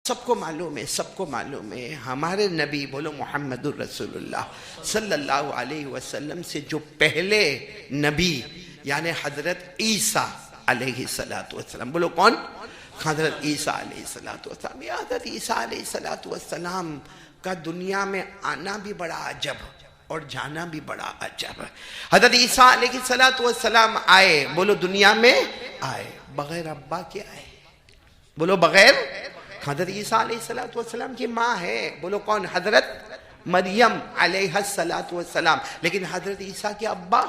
سب کو معلوم ہے ہمارے نبی بولو محمد الرسول اللہ صلی اللہ علیہ وسلم سے جو پہلے نبی یعنی حضرت عیسیٰ علیہ السلام، بولو کون؟ حضرت عیسیٰ علیہ السلام۔ یہ حضرت عیسیٰ علیہ السلام کا دنیا میں آنا بھی بڑا عجب اور جانا بھی بڑا عجب۔ حضرت عیسیٰ علیہ السلام آئے، بولو دنیا میں آئے بغیر ابا کے آئے، بولو بغیر۔ حضرت عیسیٰ علیہ السلام کی ماں ہے، بولو کون؟ حضرت مریم علیہ السلام، لیکن حضرت عیسیٰ کے ابا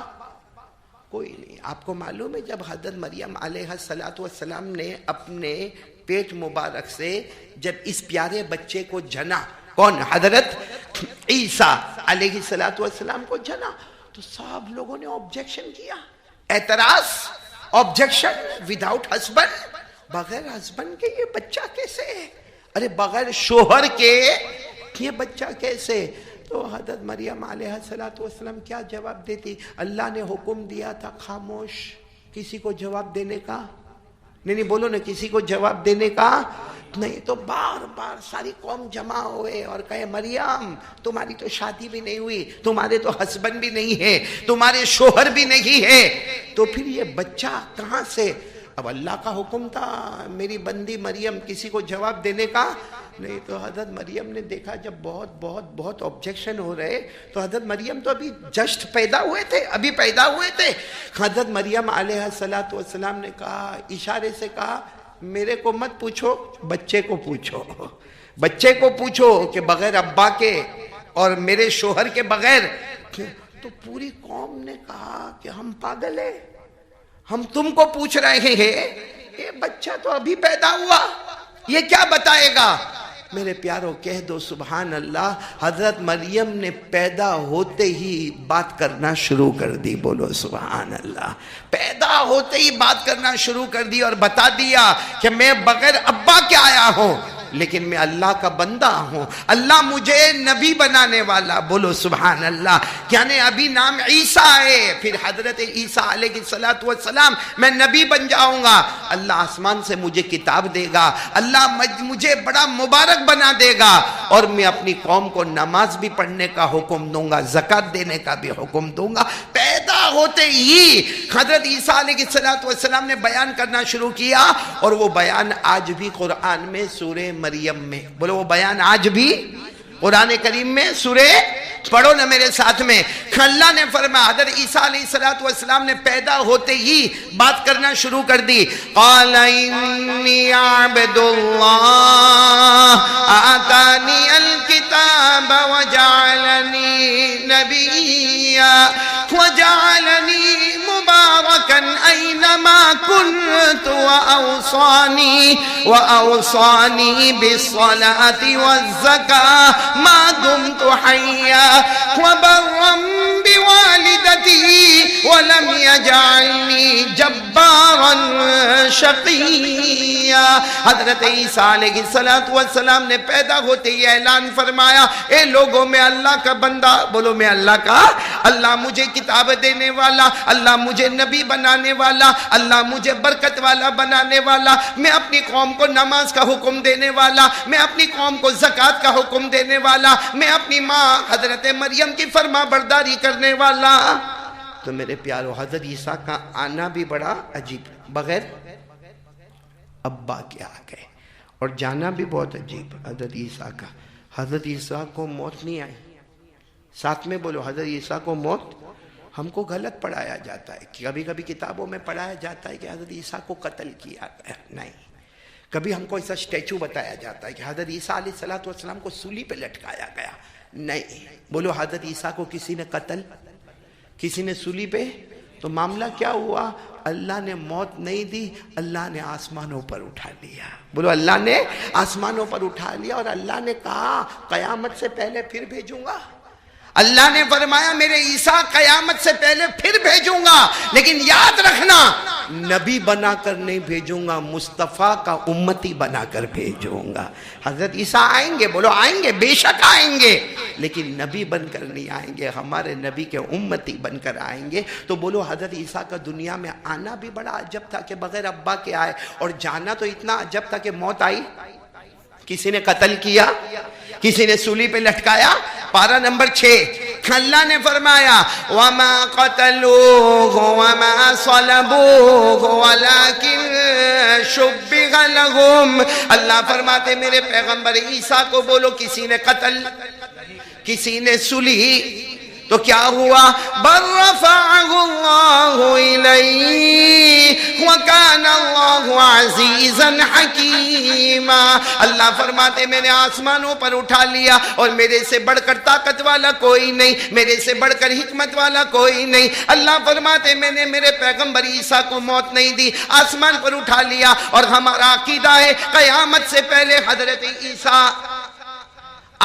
کوئی نہیں۔ آپ کو معلوم ہے جب حضرت مریم علیہ السلام نے اپنے پیٹ مبارک سے جب اس پیارے بچے کو جنا، کون؟ حضرت عیسیٰ علیہ السلام کو جنا، تو سب لوگوں نے آبجیکشن کیا، اعتراض، آبجیکشن، وداؤٹ ہسبینڈ، بغیر ہسبینڈ کے یہ بچہ کیسے؟ ارے بغیر شوہر کے یہ بچہ کیسے؟ تو حضرت مریم علیہ السلام کیا جواب دیتی؟ اللہ نے حکم دیا تھا خاموش، کسی کو جواب دینے کا نہیں، بولو نا، کسی کو جواب دینے کا نہیں۔ تو بار بار ساری قوم جمع ہوئے اور کہے مریم تمہاری تو شادی بھی نہیں ہوئی، تمہارے تو ہسبینڈ بھی نہیں ہے، تمہارے شوہر بھی نہیں ہے، تو پھر یہ بچہ کہاں سے؟ اب اللہ کا حکم تھا میری بندی مریم کسی کو جواب دینے کا نہیں۔ تو حضرت مریم نے دیکھا جب بہت آبجیکشن ہو رہے، تو حضرت مریم تو ابھی جسٹ پیدا ہوئے تھے، حضرت مریم علیہ السلام نے کہا، اشارے سے کہا میرے کو مت پوچھو، بچے کو پوچھو کہ بغیر ابا کے اور میرے شوہر کے بغیر۔ تو پوری قوم نے کہا کہ ہم پاگل ہیں، ہم تم کو پوچھ رہے ہیں، یہ بچہ تو ابھی پیدا ہوا، یہ کیا بتائے گا؟ میرے پیاروں کہہ دو سبحان اللہ۔ حضرت مریم نے پیدا ہوتے ہی بات کرنا شروع کر دی، بولو سبحان اللہ۔ پیدا ہوتے ہی بات کرنا شروع کر دی اور بتا دیا کہ میں بغیر ابا کے آیا ہوں، لیکن میں اللہ کا بندہ ہوں، اللہ مجھے نبی بنانے والا، بولو سبحان اللہ۔ یعنی ابھی نام عیسیٰ ہے، پھر حضرت عیسیٰ علیہ السلام میں نبی بن جاؤں گا، اللہ آسمان سے مجھے کتاب دے گا، اللہ مجھے بڑا مبارک بنا دے گا، اور میں اپنی قوم کو نماز بھی پڑھنے کا حکم دوں گا، زکوٰۃ دینے کا بھی حکم دوں گا۔ پیدا ہوتے ہی حضرت عیسیٰ علیہ السلام نے بیان کرنا شروع کیا، اور وہ بیان آج بھی قرآن میں سورہ مریم میں، بولو وہ بیان آج بھی قرآن کریم میں، سورہ پڑھو نا میرے ساتھ میں۔ اللہ نے فرمایا حضرت عیسیٰ علیہ السلام نے پیدا ہوتے ہی بات کرنا شروع کر دی، قال انی عبد اللہ آتانی الکتاب وجعلنی نبیا وجعلنی مبارکا اینما کنت وأوصانی بالصلاة والزکاة ما دمت حیا وبرا بوالدتی ولم یجعلنی جبارا شقیا۔ حضرت عیسیٰ علیہ السلام نے پیدا ہوتے ہی اعلان فرمایا، اے لوگوں میں اللہ کا بندہ، بولو میں اللہ کا، اللہ مجھے کتاب دینے والا، اللہ مجھے نبی بنانے والا، اللہ مجھے برکت والا بنانے والا، میں اپنی قوم کو نماز کا حکم دینے والا، میں اپنی قوم کو زکوٰۃ کا حکم دینے والا، میں اپنی ماں حضرت مریم کی فرما برداری کرنے والا۔ تو میرے پیارو حضرت عیسیٰ کا آنا بھی بڑا عجیب، بغیر ابا کے آ گئے، اور جانا بھی بہت عجیب حضرت عیسیٰ کا۔ حضرت عیسیٰ کو موت نہیں آئی، ساتھ میں بولو حضرت عیسیٰ کو موت۔ ہم کو غلط پڑھایا جاتا ہے، کبھی کبھی کتابوں میں پڑھایا جاتا ہے کہ حضرت عیسیٰ کو قتل کیا گیا، نہیں۔ کبھی ہم کو ایسا اسٹیچو بتایا جاتا ہے کہ حضرت عیسیٰ علیہ السلام کو سولی پہ لٹکایا گیا، نہیں۔ بولو حضرت عیسیٰ کو کسی نے قتل، کسی نے سولی پہ؟ تو معاملہ کیا ہوا؟ اللہ نے موت نہیں دی، اللہ نے آسمانوں پر اٹھا لیا، بولو اللہ نے آسمانوں پر اٹھا لیا، اور اللہ نے کہا قیامت سے پہلے پھر بھیجوں گا۔ اللہ نے فرمایا میرے عیسیٰ قیامت سے پہلے پھر بھیجوں گا، لیکن یاد رکھنا نبی بنا کر نہیں بھیجوں گا، مصطفیٰ کا امتی بنا کر بھیجوں گا۔ حضرت عیسیٰ آئیں گے، بولو آئیں گے، بے شک آئیں گے، لیکن نبی بن کر نہیں آئیں گے، ہمارے نبی کے امتی بن کر آئیں گے۔ تو بولو حضرت عیسیٰ کا دنیا میں آنا بھی بڑا عجب تھا کہ بغیر ابا کے آئے، اور جانا تو اتنا عجب تھا کہ موت آئی کسی نے قتل کیا, کسی نے سولی پہ لٹکایا. پارہ نمبر 6 اللہ نے فرمایا وَمَا قَتَلُوهُ وَمَا صَلَبُوهُ وَلَكِنْ شُبِّهَ لَهُمْ. اللہ فرماتے میرے پیغمبر عیسیٰ کو بولو کسی نے قتل, کسی نے سلی, تو کیا ہوا؟ بَلْ رَفَعَهُ اللَّهُ إِلَيْهِ وَكَانَ اللَّهُ عَزِيزًا حَكِيمًا. اللہ فرماتے میں نے آسمانوں پر اٹھا لیا اور میرے سے بڑھ کر طاقت والا کوئی نہیں, میرے سے بڑھ کر حکمت والا کوئی نہیں. اللہ فرماتے میں نے میرے پیغمبر عیسیٰ کو موت نہیں دی, آسمان پر اٹھا لیا. اور ہمارا عقیدہ ہے قیامت سے پہلے حضرت عیسیٰ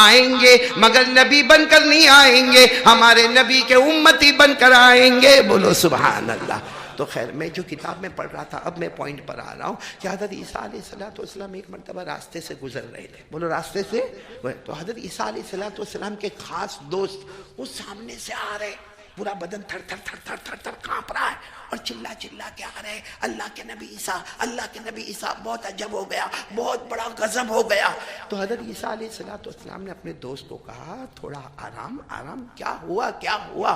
آئیں گے, مگر نبی بن کر نہیں آئیں گے, ہمارے نبی کے امتی بن کر آئیں گے. بولو سبحان اللہ. تو خیر میں جو کتاب میں پڑھ رہا تھا اب میں پوائنٹ پر آ رہا ہوں کہ حضرت عیسیٰ علیہ السلام ایک مرتبہ راستے سے گزر رہے تھے. بولو راستے سے. تو حضرت عیسیٰ علیہ السلام کے خاص دوست وہ سامنے سے آ رہے, پورا بدن تھر تھر تھر تھر تھر تھر کانپ رہا ہے اور چلا چلا کے آ رہے, اللہ کے نبی عیسیٰ, اللہ کے نبی عیسیٰ. بہت عجب ہو گیا, بہت بڑا غضب ہو گیا. تو حضرت عیسیٰ علیہ السلام نے اپنے دوست کو کہا تھوڑا آرام آرام, کیا ہوا کیا ہوا؟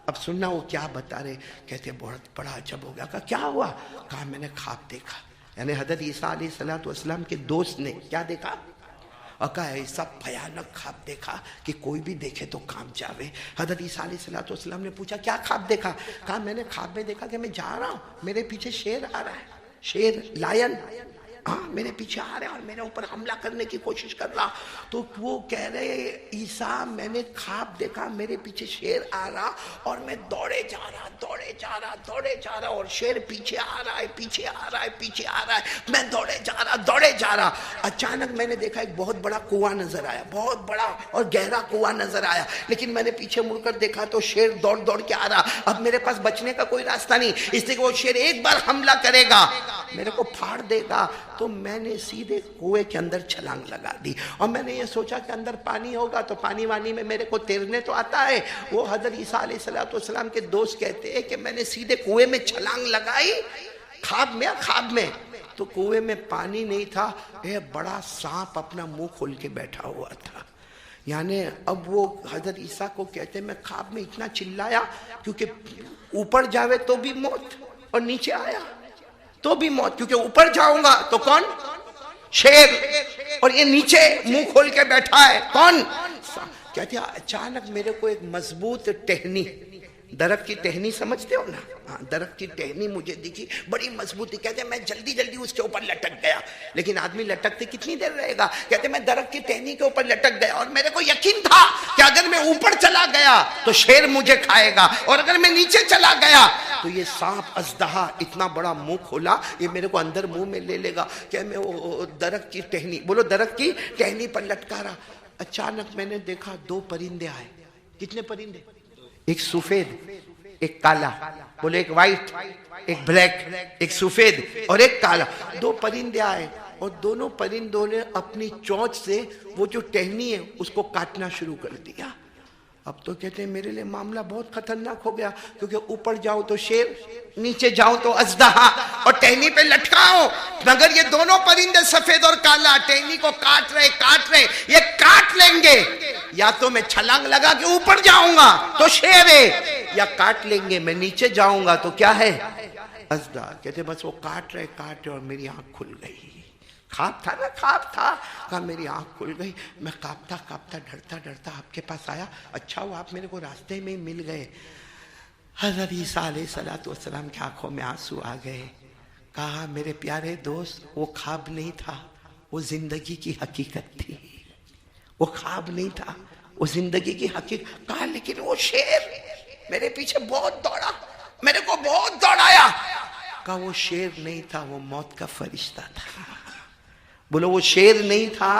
اب سننا وہ کیا بتا رہے. کہتے بہت بڑا عجب ہو گیا. کہا کیا ہوا؟ کہا میں نے خواب دیکھا. یعنی حضرت عیسیٰ علیہ السلام کے دوست نے کیا دیکھا؟ اور کہا ایسا بھیانک خواب دیکھا کہ کوئی بھی دیکھے تو کام جاوے. حضرت عیسیٰ علیہ السلام نے پوچھا کیا خواب دیکھا؟ کہا میں نے خواب میں دیکھا کہ میں جا رہا ہوں, میرے پیچھے شیر آ رہا ہے, شیر لائن, ہاں میرے پیچھے آ رہا ہے اور میرے اوپر حملہ کرنے کی کوشش کر رہا. تو وہ کہہ رہے عیسیٰ میں نے خواب دیکھا میرے پیچھے شیر آ رہا اور میں دوڑے جا رہا دوڑے جا رہا دوڑے جا رہا اور شیر پیچھے آ رہا ہے پیچھے آ رہا ہے پیچھے آ رہا ہے, میں دوڑے جا رہا دوڑے جا رہا. اچانک میں نے دیکھا ایک بہت بڑا کنواں نظر آیا, بہت بڑا اور گہرا کنواں نظر آیا, لیکن میں نے پیچھے مڑ کر دیکھا تو شیر دوڑ دوڑ کے آ رہا. اب میرے پاس بچنے کا کوئی راستہ نہیں, اس لیے کہ وہ شیر ایک بار حملہ کرے گا میرے کو پھاڑ دے گا. تو میں نے سیدھے کنویں کے اندر چھلانگ لگا دی اور میں نے یہ سوچا کہ اندر پانی ہوگا تو پانی وانی میں میرے کو تیرنے تو آتا ہے. وہ حضرت عیسیٰ علیہ السلام کے دوست کہتے ہیں کہ میں نے سیدھے کنویں میں چھلانگ لگائی خواب میں تو کنویں میں پانی نہیں تھا, ایک بڑا سانپ اپنا منہ کھول کے بیٹھا ہوا تھا. یعنی اب وہ حضرت عیسیٰ کو کہتے ہیں میں خواب میں اتنا چلایا کیونکہ اوپر جاوے تو بھی موت اور نیچے آیا تو بھی موت, کیونکہ اوپر جاؤں گا تو کون؟ شیر, اور یہ نیچے منہ کھول کے بیٹھا ہے کون؟ کہتے ہیں اچانک میرے کو ایک مضبوط ٹہنی, درخت کی ٹہنی سمجھتے ہو نا, ہاں درخت کی ٹہنی مجھے دکھی بڑی مضبوطی. کہتے ہیں میں جلدی جلدی اس کے اوپر لٹک گیا, لیکن آدمی لٹکتے کتنی دیر رہے گا؟ کہتے ہیں میں درخت کی ٹہنی کے اوپر لٹک گیا اور میرے کو یقین تھا کہ اگر میں اوپر چلا گیا تو شیر مجھے کھائے گا اور اگر میں نیچے چلا گیا تو یہ سانپ اژدہا اتنا بڑا منہ کھولا یہ میرے کو اندر منہ میں لے لے گا. کہ میں وہ درخت کی ٹہنی, بولو درخت کی ٹہنی پر لٹکا رہا. اچانک میں نے دیکھا 2 پرندے آئے. کتنے پرندے؟ ایک سفید ایک کالا, بولے ایک وائٹ ایک بلیک, ایک سفید اور ایک کالا. 2 پرندے آئے اور دونوں پرندوں نے اپنی چونچ سے وہ جو ٹہنی ہے اس کو کاٹنا شروع کر دیا. اب تو کہتے ہیں میرے لیے معاملہ بہت خطرناک ہو گیا, کیونکہ اوپر جاؤ تو شیر, نیچے جاؤ تو اژدہا اور ٹہنی پہ لٹکاؤ. مگر یہ دونوں پرندے سفید اور کالا ٹہنی کو کاٹ رہے, یہ کاٹ لیں گے. یا تو میں چھلانگ لگا کے اوپر جاؤں گا تو شیر ہے, یا کاٹ لیں گے میں نیچے جاؤں گا تو کیا ہے؟ اژدہا. کہتے بس وہ کاٹ رہے اور میری آنکھ کھل گئی. خواب تھا نا, خواب تھا. کہا میری آنکھ کھل گئی, میں کانپتا ڈرتا آپ کے پاس آیا. اچھا وہ آپ میرے کو راستے میں مل گئے. حضرت عیسیٰ علیہ السلام کی آنکھوں میں آنسو آ گئے. کہا میرے پیارے دوست وہ خواب نہیں تھا, وہ زندگی کی حقیقت تھی. وہ خواب نہیں تھا, وہ زندگی کی حقیقت. کہا لیکن وہ شیر میرے پیچھے بہت دوڑا, میرے کو بہت دوڑایا. کہا وہ شیر نہیں تھا, وہ موت کا فرشتہ تھا. بولو وہ شیر نہیں تھا,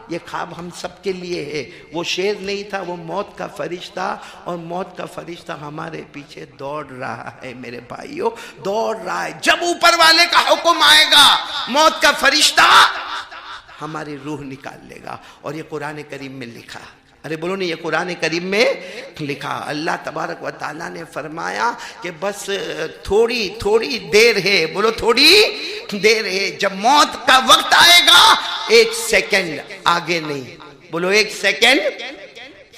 یہ خواب ہم سب کے لیے ہے. وہ شیر نہیں تھا, وہ موت کا فرشتہ, اور موت کا فرشتہ ہمارے پیچھے دوڑ رہا ہے. میرے بھائیوں دوڑ رہا ہے. جب اوپر والے کا حکم آئے گا موت کا فرشتہ ہماری روح نکال لے گا. اور یہ قرآن کریم میں لکھا, ارے بولو نہیں، یہ قرآن کریم میں لکھا. اللہ تبارک و تعالیٰ نے فرمایا کہ بس تھوڑی تھوڑی دیر ہے، بولو تھوڑی دیر ہے، جب موت کا وقت آئے گا 1 سیکنڈ آگے نہیں. بولو 1 سیکنڈ،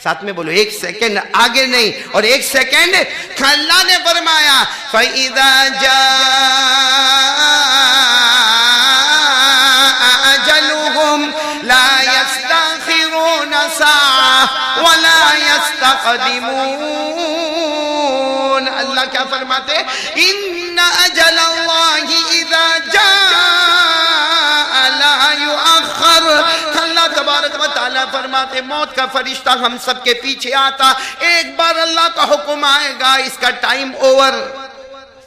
ساتھ میں بولو 1 سیکنڈ آگے نہیں. اور 1 سیکنڈ اللہ نے فرمایا فَإِذَا جَاءَ أَجَلُهُمْ لَا يَسْتَأْخِرُونَ سَاعَةً وَلَا يَسْتَقْدِمُونَ. اللہ کیا فرماتے؟ إِنَّ أَجَلَ اللَّهِ إِذَا جَاءَ لَا يُؤَخَّرُ. اللہ تبارک و تعالیٰ فرماتے موت کا فرشتہ ہم سب کے پیچھے آتا، ایک بار اللہ کا حکم آئے گا، اس کا ٹائم اوور،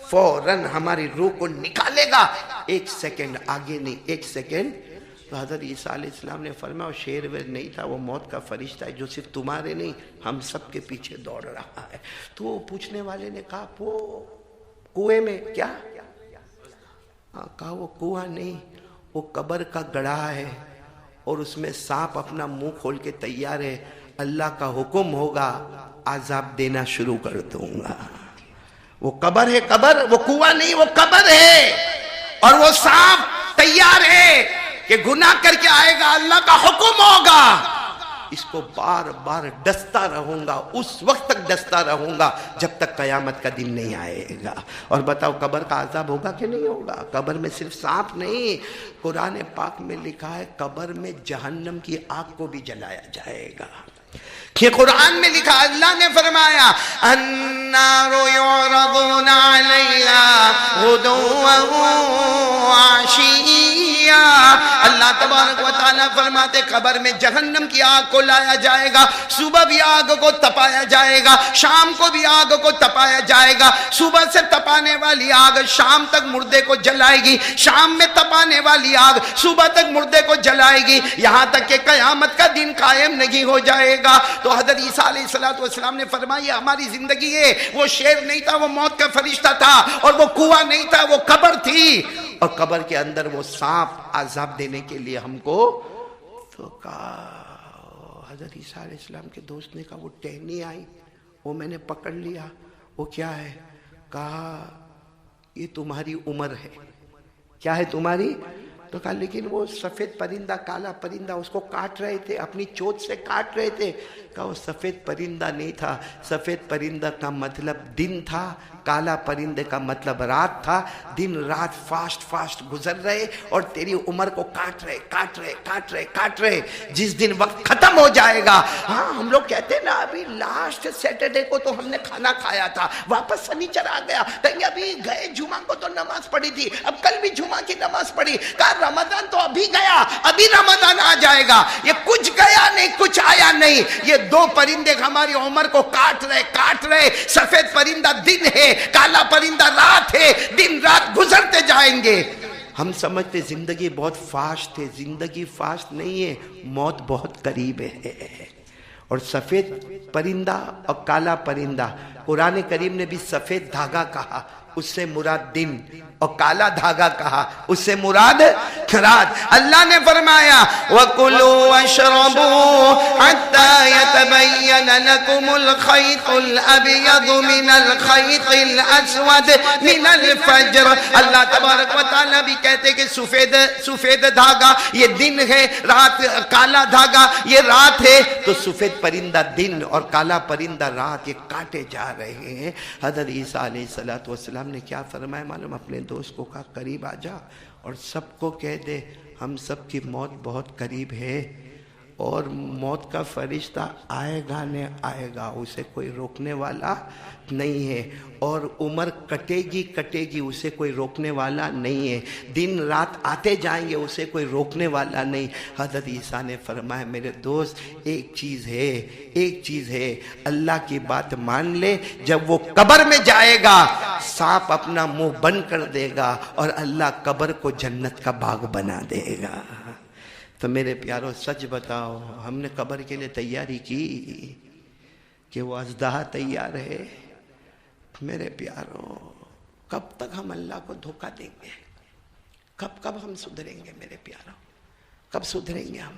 فوراً ہماری روح کو نکالے گا. 1 سیکنڈ آگے نہیں، 1 سیکنڈ. تو حضرت عیسیٰ علیہ السلام نے فرمایا وہ شیر ویر نہیں تھا، وہ موت کا فرشتہ ہے جو صرف تمہارے نہیں ہم سب کے پیچھے دوڑ رہا ہے. تو وہ پوچھنے والے نے کہا وہ کنویں میں کیا؟ کہا وہ کنواں نہیں، وہ قبر کا گڑھا ہے اور اس میں سانپ اپنا منہ کھول کے تیار ہے، اللہ کا حکم ہوگا عذاب دینا شروع کر دوں گا. وہ قبر ہے، قبر، وہ کنواں نہیں، وہ قبر ہے اور وہ سانپ تیار ہے کہ گناہ کر کے آئے گا، اللہ کا حکم ہوگا. اس کو بار بار ڈستا رہوں گا، اس وقت تک ڈستا رہوں گا جب تک قیامت کا دن نہیں آئے گا. اور بتاؤ قبر کا عذاب ہوگا کہ نہیں ہوگا؟ قبر میں صرف سانپ نہیں، قرآن پاک میں لکھا ہے قبر میں جہنم کی آگ کو بھی جلایا جائے گا. کہ قرآن میں لکھا، اللہ نے فرمایا النار یعرضون علیہا غدوا وعشیا. اللہ تبارک و تعالیٰ فرماتے قبر میں جہنم کی آگ کو لایا جائے گا، صبح بھی آگ کو تپایا جائے گا، شام کو بھی آگ کو تپایا جائے گا. صبح سے تپانے والی آگ شام تک مردے کو جلائے گی، شام میں تپانے والی آگ صبح تک مردے کو جلائے گی، یہاں تک کہ قیامت کا دن قائم نہیں ہو جائے گا. تو حضرت عیسیٰ علیہ السلام نے فرمایا ہماری زندگی ہے، وہ شیر نہیں تھا، وہ موت کا فرشتہ تھا، اور وہ کنواں نہیں تھا، وہ قبر تھی، اور قبر کے اندر وہ سانپ عذاب دینے کے لیے ہم کو. تو کہا حضرت عیسیٰ علیہ السلام کے دوست نے کہا وہ ٹہنی آئی، وہ میں نے پکڑ لیا، وہ کیا ہے؟ کہا یہ تمہاری عمر ہے. کیا ہے تمہاری؟ تو کہا لیکن وہ سفید پرندہ، کالا پرندہ اس کو کاٹ رہے تھے، اپنی چوٹ سے کاٹ رہے تھے. کہا وہ سفید پرندہ نہیں تھا، سفید پرندہ کا مطلب دن تھا، کالا پرندے کا مطلب رات تھا. دن رات فاسٹ فاسٹ گزر رہے اور تیری عمر کو کاٹ رہے کاٹ رہے کاٹ رہے کاٹ رہے. جس دن وقت ختم ہو جائے گا، ہاں ہم لوگ کہتے ہیں نا ابھی لاسٹ سیٹرڈے کو تو ہم نے کھانا کھایا تھا، واپس سنیچر آ گیا، کہیں ابھی گئے جمعہ کو تو نماز پڑھی تھی، اب کل بھی جمعہ کی نماز پڑھی. کہا رمضان تو ابھی گیا، ابھی رمضان آ جائے گا. یہ کچھ گیا نہیں، کچھ آیا نہیں. یہ 2 پرندے ہماری عمر کو کاٹ رہے. سفید پرندہ دن ہے، کالا پرندہ رات ہے، دن رات گزرتے جائیں گے. ہم سمجھتے زندگی بہت فاسٹ ہے، زندگی فاسٹ نہیں ہے، موت بہت قریب ہے. اور سفید پرندہ اور کالا پرندہ، قرآن کریم نے بھی سفید دھاگا کہا، اس سے مراد دن، اور کالا دھاگا کہا، اس سے مراد رات. اللہ نے فرمایا وَكُلُوا وَاشْرَبُوا حَتَّى يَتَبَيَّنَ لَكُمُ الْخَيْطُ الْأَبْيَضُ مِنَ الْخَيْطِ الْأَسْوَدِ مِنَ الْفَجْرِ. اللہ تبارک و تعالیٰ بھی کہتے کہ سفید دھاگا یہ دن ہے، رات کالا دھاگا یہ رات ہے. تو سفید پرندہ دن اور کالا پرندہ رات، یہ کاٹے جا رہے ہیں. حضرت عیسیٰ علیہ السلام نے کیا فرمایا معلوم؟ اپنے دوست کو کہا قریب آ جا اور سب کو کہہ دے ہم سب کی موت بہت قریب ہے، اور موت کا فرشتہ آئے گا نہیں آئے گا، اسے کوئی روکنے والا نہیں ہے. اور عمر کٹے گی اسے کوئی روکنے والا نہیں ہے. دن رات آتے جائیں گے، اسے کوئی روکنے والا نہیں. حضرت عیسیٰ نے فرمایا میرے دوست ایک چیز ہے، اللہ کی بات مان لے. جب وہ قبر میں جائے گا سانپ اپنا منہ بند کر دے گا اور اللہ قبر کو جنت کا باغ بنا دے گا. تو میرے پیارو سچ بتاؤ، ہم نے قبر کے لیے تیاری کی کہ وہ اژدہا تیار ہے؟ میرے پیارو کب تک ہم اللہ کو دھوکہ دیں گے؟ کب ہم سدھریں گے؟ میرے پیارو کب سدھریں گے ہم؟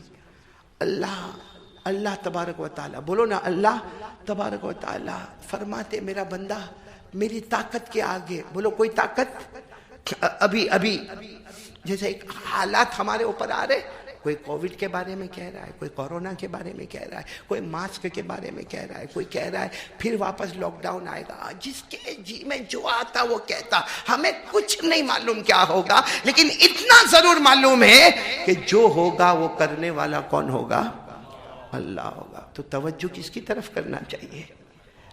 اللہ تبارک و تعالیٰ، بولو نا اللہ تبارک و تعالیٰ فرماتے میرا بندہ میری طاقت کے آگے، بولو کوئی طاقت، ابھی جیسے ایک حالات ہمارے اوپر آ رہے، کوئی کووڈ کے بارے میں کہہ رہا ہے، کوئی کورونا کے بارے میں کہہ رہا ہے، کوئی ماسک کے بارے میں کہہ رہا ہے، کوئی کہہ رہا ہے پھر واپس لاک ڈاؤن آئے گا، جس کے جی میں جو آتا وہ کہتا، ہمیں کچھ نہیں معلوم کیا ہوگا، لیکن اتنا ضرور معلوم ہے کہ جو ہوگا وہ کرنے والا کون ہوگا؟ اللہ ہوگا۔ تو توجہ کس کی طرف کرنا چاہیے؟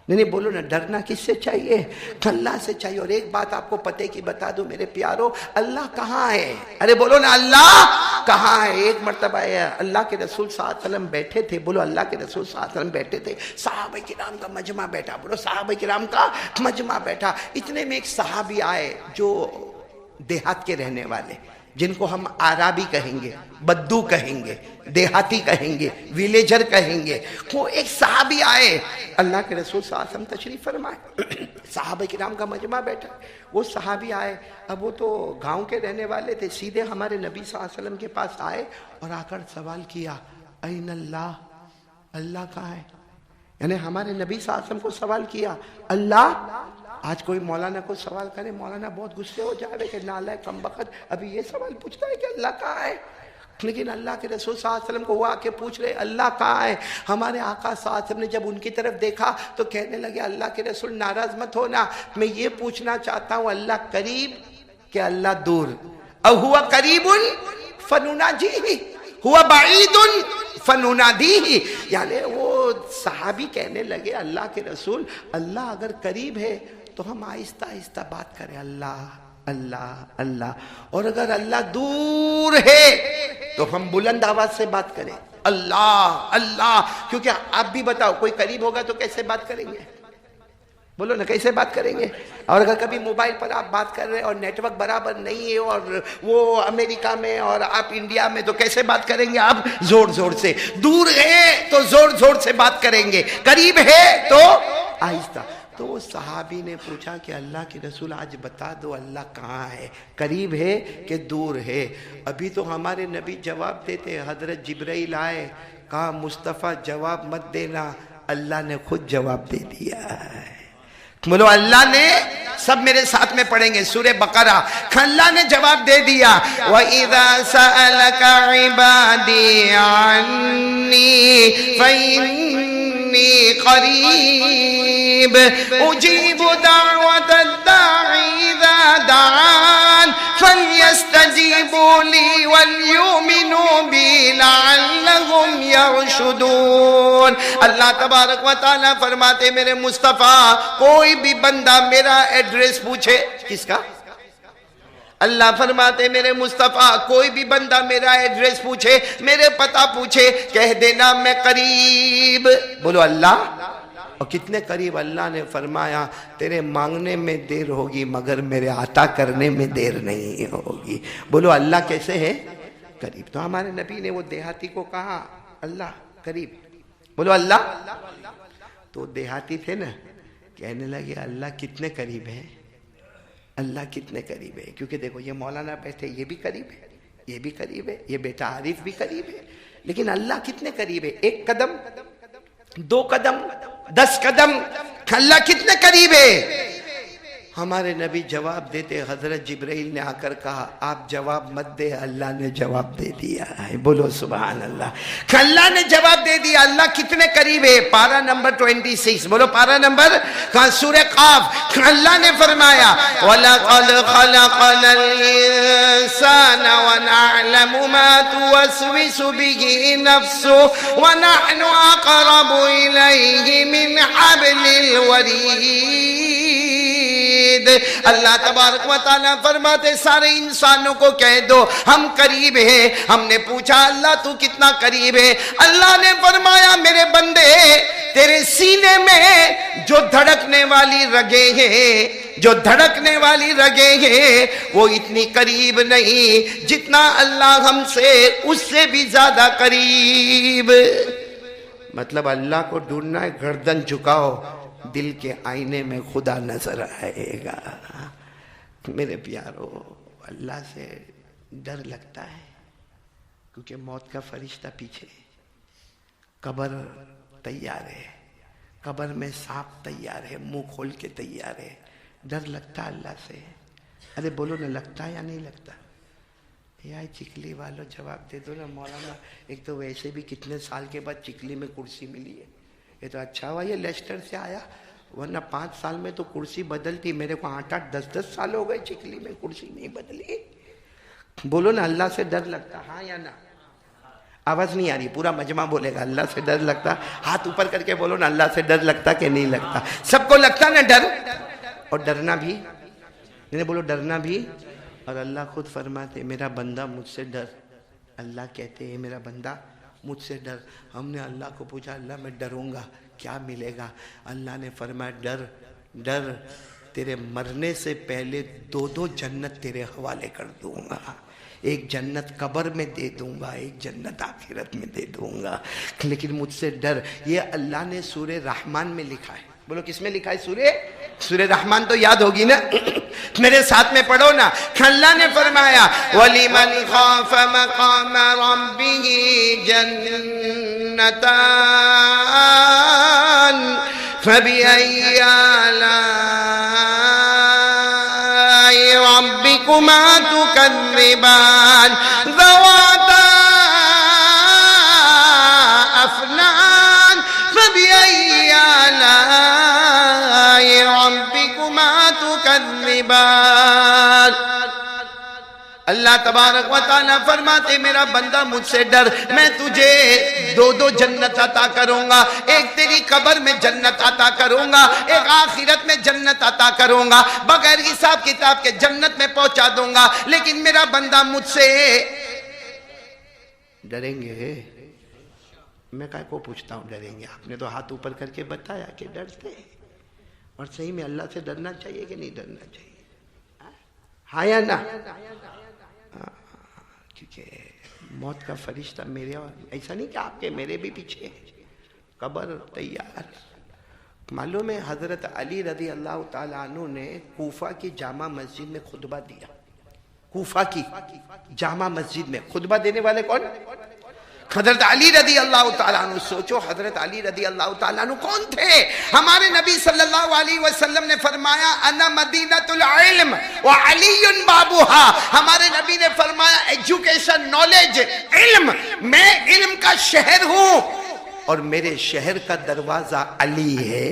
نہیں بولو نا، ڈرنا کس سے چاہیے؟ اللہ سے چاہیے۔ اور ایک بات آپ کو پتے کی بتا دو میرے پیارو، اللہ کہاں ہے؟ ارے بولو نا اللہ کہاں ہے؟ ایک مرتبہ اللہ کے رسول صلی اللہ علیہ وسلم بیٹھے تھے، بولو اللہ کے رسول صلی اللہ علیہ وسلم بیٹھے تھے، صحابہ کرام کا مجمع بیٹھا، بولو صحابہ کرام کا مجمع بیٹھا، اتنے میں ایک صحابی آئے جو دیہات کے رہنے والے، جن کو ہم عرابی کہیں گے، بدو کہیں گے، دیہاتی کہیں گے، ویلیجر کہیں گے، وہ ایک صحابی آئے، اللہ کے رسول صلی اللہ علیہ وسلم تشریف فرمائے، صحابہ کرام کا مجمع بیٹھا، وہ صحابی آئے، اب وہ تو گاؤں کے رہنے والے تھے، سیدھے ہمارے نبی صلی اللہ علیہ وسلم کے پاس آئے اور آ کر سوال کیا، این اللہ، اللہ کہاں ہے؟ یعنی ہمارے نبی صلی اللہ علیہ وسلم کو سوال کیا، اللہ۔ آج کوئی مولانا کو سوال کرے، مولانا بہت غصے ہو جائے کہ نالائق کمبخت ابھی یہ سوال پوچھتا ہے کہ اللہ کہاں ہے؟ لیکن اللہ کے رسول صلی اللہ علیہ وسلم کو وہ آ کے پوچھ رہے اللہ کہاں ہے؟ ہمارے آقا صلی اللہ علیہ وسلم نے جب ان کی طرف دیکھا تو کہنے لگے اللہ کے رسول ناراض مت ہونا، میں یہ پوچھنا چاہتا ہوں اللہ قریب کہ اللہ دور؟ او ہوا قریب فنناجیہ ہوا بعید فننادیہ، یعنی وہ صحابی کہنے لگے اللہ کے رسول اللہ اگر قریب ہے تو ہم آہستہ آہستہ بات کریں اللہ اللہ اللہ، اور اگر اللہ دور ہے تو ہم بلند آواز سے بات کریں اللہ اللہ، کیونکہ آپ بھی بتاؤ کوئی قریب ہوگا تو کیسے بات کریں گے؟ بولو نا کیسے بات کریں گے؟ اور اگر کبھی موبائل پر آپ بات کر رہے ہیں اور نیٹ ورک برابر نہیں ہے اور وہ امریکہ میں اور آپ انڈیا میں، تو کیسے بات کریں گے آپ؟ زور زور سے۔ دور ہے تو زور زور سے بات کریں گے، قریب ہے تو آہستہ۔ تو وہ صحابی نے پوچھا کہ اللہ کے رسول آج بتا دو اللہ کہاں ہے، قریب ہے کہ دور ہے؟ ابھی تو ہمارے نبی جواب دیتے، حضرت جبرائیل آئے، کہا مصطفیٰ جواب مت دینا، اللہ نے خود جواب دے دیا ہے۔ بولو اللہ نے، سب میرے ساتھ میں پڑھیں گے سورہ بقرہ، اللہ نے جواب دے دیا، وَإِذَا سَأَلَكَ عِبَادِي عَنِّي فَإِنِّي قَرِيبٌ أُجِيبُ دَعْوَةَ الدَّاعِ إِذَا دَعَانِ فَلْيَسْتَجِيبُوا لِي وَلْيُؤْمِنُوا بِي لَعَلَّهُمْ يَرْشُدُونَ۔ اللہ تبارک و تعالیٰ فرماتے میرے مصطفیٰ کوئی بھی بندہ میرا ایڈریس پوچھے، کس کا؟ اللہ فرماتے میرے مصطفیٰ کوئی بھی بندہ میرا ایڈریس پوچھے، میرے پتہ پوچھے، کہہ دینا میں قریب۔ بولو اللہ، اور کتنے قریب؟ اللہ نے فرمایا تیرے مانگنے میں دیر ہوگی مگر میرے عطا کرنے میں دیر نہیں ہوگی۔ بولو اللہ کیسے ہے؟ قریب۔ تو ہمارے نبی نے وہ دیہاتی کو کہا اللہ قریب، بولو اللہ۔ تو دیہاتی تھے نا، کہنے لگے اللہ کتنے قریب ہے، اللہ کتنے قریب ہے؟ کیونکہ دیکھو یہ مولانا بیٹھے، یہ بھی قریب ہے، یہ بھی قریب ہے، یہ بیٹا عارف بھی قریب ہے، لیکن اللہ کتنے قریب ہے؟ 1 قدم، 2 قدم، 10 قدم، اللہ کتنے قریب ہے؟ ہمارے نبی جواب دیتے، حضرت جبرائیل نے آ کر کہا آپ جواب مت دے، اللہ نے جواب دے دیا ہے۔ بولو سبحان اللہ، اللہ نے جواب دے دیا۔ اللہ کتنے قریب ہے؟ پارہ نمبر 26، بولو پارہ نمبر، سورہ قاف، اللہ نے فرمایا وَلَقَدْ خَلَقْنَا الْإِنسَانَ وَنَعْلَمُ مَا تُوَسْوِسُ بِهِ نَفْسُهُ وَنَحْنُ أَقْرَبُ إِلَيْهِ مِنْ حَبْلِ الْوَرِيدِ۔ اللہ تبارک و تعالیٰ فرماتے سارے انسانوں کو کہہ دو ہم قریب ہیں۔ ہم نے پوچھا اللہ تو کتنا قریب ہے؟ اللہ نے فرمایا میرے بندے تیرے سینے میں جو دھڑکنے والی رگیں ہیں، جو دھڑکنے والی رگیں ہیں وہ اتنی قریب نہیں جتنا اللہ ہم سے اس سے بھی زیادہ قریب۔ مطلب اللہ کو ڈھونڈنا ہے، گردن جھکاؤ، دل کے آئینے میں خدا نظر آئے گا۔ میرے پیارو اللہ سے ڈر لگتا ہے کیونکہ موت کا فرشتہ پیچھے، قبر تیار ہے، قبر میں سانپ تیار ہے، منہ کھول کے تیار ہے. ڈر لگتا اللہ سے؟ ارے بولو نا، لگتا یا نہیں لگتا؟ یار چکلی والوں جواب دے دو نا. مولانا ایک تو ویسے بھی کتنے سال کے بعد چکلی میں کرسی ملی ہے، یہ تو اچھا ہوا یہ لیسٹر سے آیا، ورنہ 5 سال میں تو کرسی بدلتی. میرے کو 8-8 10-10 سال ہو گئے چکلی میں کرسی نہیں بدلی. بولو نا اللہ سے ڈر لگتا، ہاں یا نہ؟ آواز نہیں آ رہی، پورا مجمع بولے گا اللہ سے ڈر لگتا. ہاتھ اوپر کر کے بولو نا، اللہ سے ڈر لگتا کہ نہیں لگتا؟ سب کو لگتا نا ڈر، اور ڈرنا بھی. بولو ڈرنا بھی. اور اللہ خود فرماتے میرا بندہ مجھ سے ڈر. اللہ کہتے ہیں میرا بندہ مجھ سے ڈر. ہم نے اللہ کو پوچھا اللہ میں ڈروں گا کیا ملے گا؟ اللہ نے فرمایا ڈر ڈر، تیرے مرنے سے پہلے 2 جنت تیرے حوالے کر دوں گا. ایک جنت قبر میں دے دوں گا، ایک جنت آخرت میں دے دوں گا، لیکن مجھ سے ڈر. یہ اللہ نے سورہ رحمان میں لکھا ہے. بولو کس میں لکھا ہے؟ سورہ رحمان تو یاد ہوگی نا، میرے ساتھ میں پڑھو نا. اللہ نے فرمایا وَلِمَنْ خَافَ مَقَامَ رَبِّهِ جَنَّتَانِ فَبِأَيِّ آلَاءِ رَبِّكُمَا تُكَذِّبَانِ ذَوَاتَا أَفْنَانٍ فَبِأَيِّ آلَاءِ رَبِّكُمَا تُكَذِّبَانِ. اللہ تبارک و تعالیٰ فرماتے میرا بندہ مجھ سے ڈر، میں تجھے 2 جنت عطا کروں گا. ایک تیری قبر میں جنت عطا کروں گا، ایک آخرت میں جنت عطا کروں گا. بغیر حساب کتاب کے جنت میں پہنچا دوں گا. لیکن میرا بندہ مجھ سے ڈریں گے. میں کہا کو پوچھتا ہوں ڈریں گے؟ آپ نے تو ہاتھ اوپر کر کے بتایا کہ ڈرتے ہیں. اور صحیح میں اللہ سے ڈرنا چاہیے کہ نہیں ڈرنا چاہیے؟ ہاں یا نہ؟ کیونکہ موت کا فرشتہ میرے، اور ایسا نہیں کہ آپ کے میرے بھی پیچھے. قبر تیار. معلوم ہے حضرت علی رضی اللہ تعالیٰ عنہ نے کوفہ کی جامع مسجد میں خطبہ دیا. کوفہ کی جامع مسجد میں خطبہ دینے والے کون؟ حضرت علی رضی اللہ تعالیٰ عنہ. سوچو حضرت علی رضی اللہ تعالیٰ عنہ کون تھے؟ ہمارے نبی صلی اللہ علیہ وسلم نے فرمایا انا مدینۃ العلم وعلی بابها. ہمارے نبی نے فرمایا ایجوکیشن، نالج، علم، میں علم کا شہر ہوں اور میرے شہر کا دروازہ علی ہے.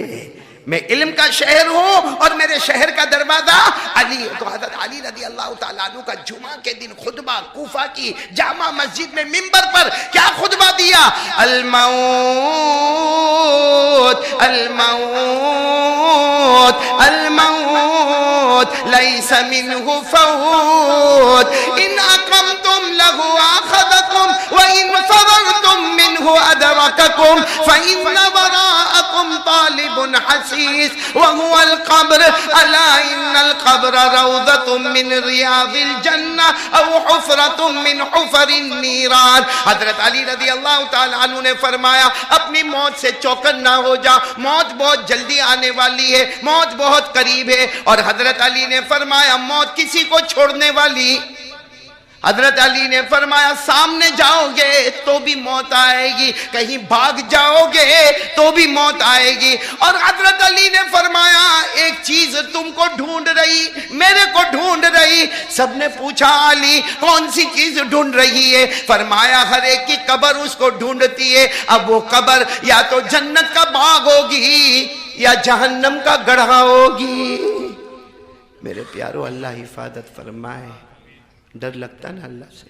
میں علم کا شہر ہوں اور میرے شہر کا دروازہ علی ہے. تو حضرت علی رضی اللہ تعالیٰ عنہ کا جمعہ کے دن خطبہ کوفہ کی جامع مسجد میں منبر پر کیا خطبہ دیا؟ الموت الموت الموت لیس منہ فوت ان اقمتم له آخذکم وان فررتم منہ ادرککم فإن وراءکم طالب حسیس وهو القبر الا ان القبر روضة من ریاض الجنہ او حفرة من حفر النیران. حضرت علی رضی اللہ تعالیٰ عنہ نے فرمایا اپنی موت سے چوکن نہ ہو جا، موت بہت جلدی آنے والی ہے، موت بہت قریب ہے. اور حضرت علی نے فرمایا موت کسی کو چھوڑنے والی. حضرت علی نے فرمایا سامنے جاؤ گے تو بھی موت آئے گی، کہیں بھاگ جاؤ گے تو بھی موت آئے گی. اور حضرت علی نے فرمایا ایک چیز تم کو ڈھونڈ رہی، میرے کو ڈھونڈ رہی. سب نے پوچھا علی کون سی چیز ڈھونڈ رہی ہے؟ فرمایا ہر ایک کی قبر اس کو ڈھونڈتی ہے. اب وہ قبر یا تو جنت کا باغ ہوگی یا جہنم کا گڑھا ہوگی. میرے پیارو اللہ حفاظت فرمائے. ڈر لگتا نا اللہ سے؟